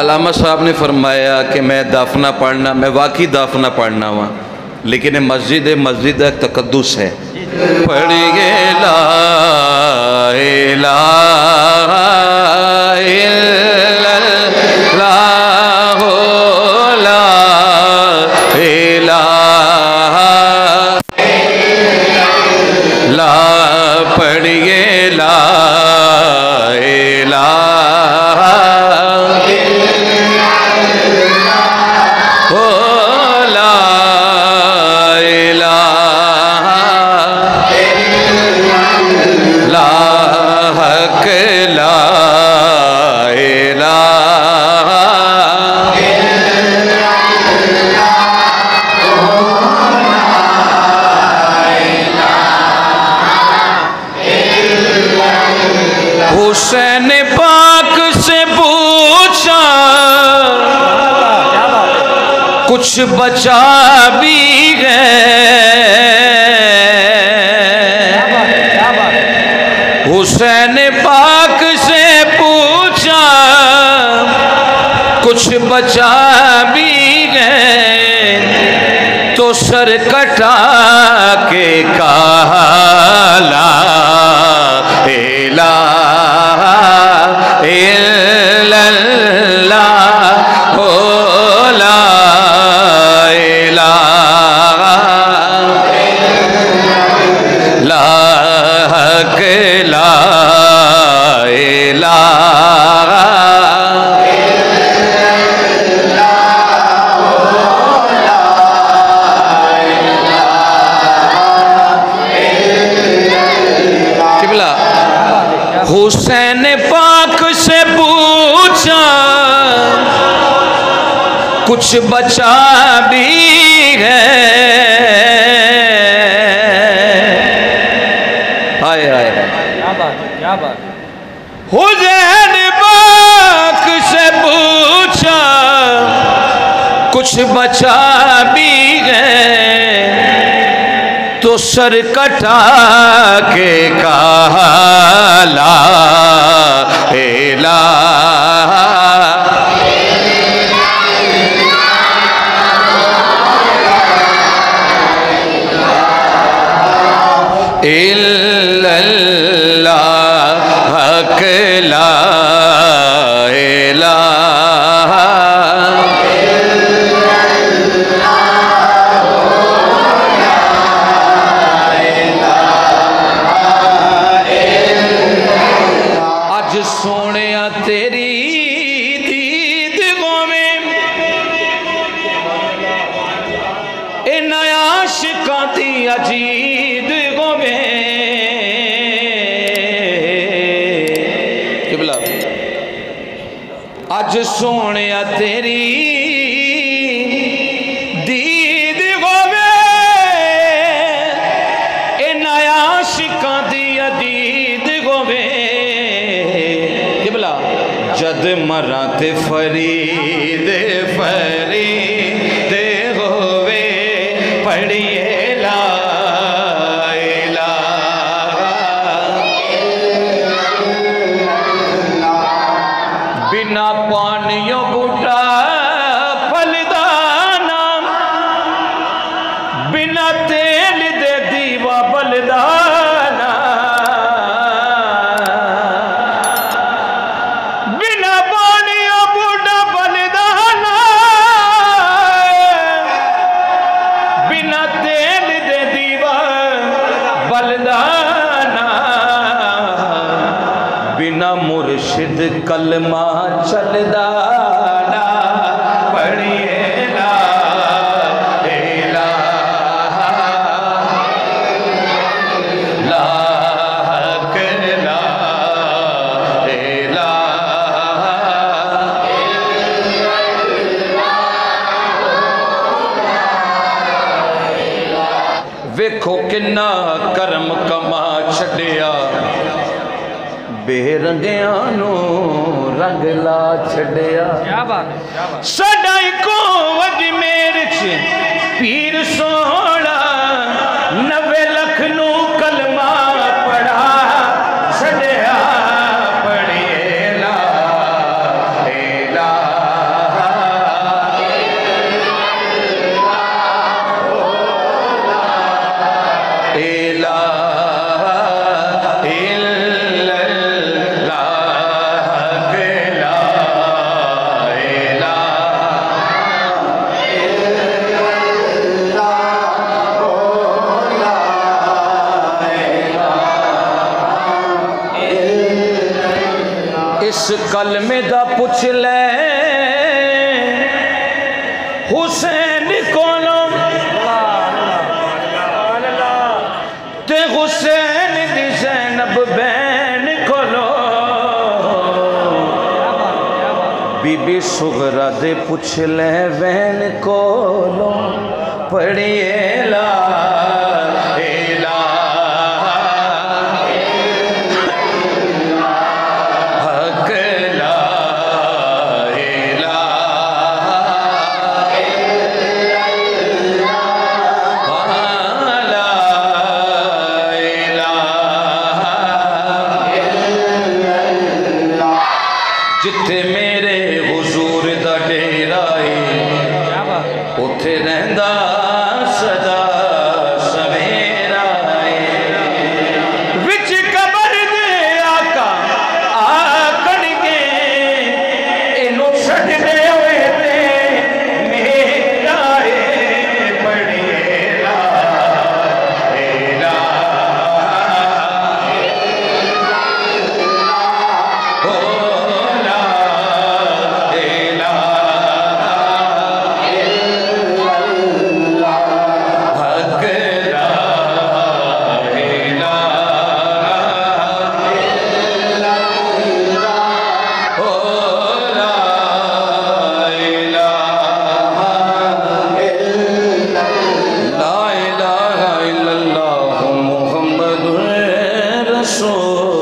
अलामा साहब ने फरमाया कि मैं दाफना पढ़ना, मैं वाकई दाफना पढ़ना हुआ, लेकिन मस्जिद एक तकद्दुस है। पढ़िए ला इलाहा इल्लल्लाह ला इलाहा ला, पढ़िए ला इलाहा हो ला इलाहा ला हक ला इलाहा हुसैन पाक से पूछा कुछ बचा भी गए। हुसैन पाक से पूछा कुछ बचा भी गए, तो सर कटा के कहा ला इलाहा इल्लल्लाह हो ला इलाहा ला हक ला इलाहा किबला। हुसैन पाक से पूछा कुछ बचा भी है। हाय हाय क्या बात। हुसैन पाक से पूछा कुछ बचा भी है, तो सर कटा के कहा ला इलाहा इल्लल्लाह हक ला इलाहा अज सोनिया तेरी दीद गोवे ए नया आशिकां दी अजीद गोवे। किबला अज सोनिया तेरी दीद गोवे ए नया आशिकां दी अजीद गोवे। किबला जद मरा ते फरीद फरीद होवे, पढ़िए ला इलाहा बिना पानियों बूटा फलदाना, बिना तेल दे दीवा बलदाना, बिना पानियों बूटा फलदाना, बिना तेल दे दीवा बलदाना, बिना मुर्शिद कलमा चलदाना, पढ़िए ला इलाहा ला हक ला इलाहा वेखो किन्ना करम कमा छड़िया, बेरंगिया नू रंग ला छड़िया। साडा इको अजमेर च पीर सोहना 90 लख नू कलमा पढ़ा छड़िया, पढ़िए ला इलाहा इस कलमे दा पुछ ले हुसैन कोलों ते हुसैन दी ज़ैनब बैन कोलों बीबी सुगरा दे पुछ ले वैन कोलों पढ़िए ला जिथे मेरे हुजूर दा डेरा है उथे रहंदा सदा सवेरा है विच कबर दे आका आकणगे इनू छड्डदे होए ते मेरा है पढ़िए ला So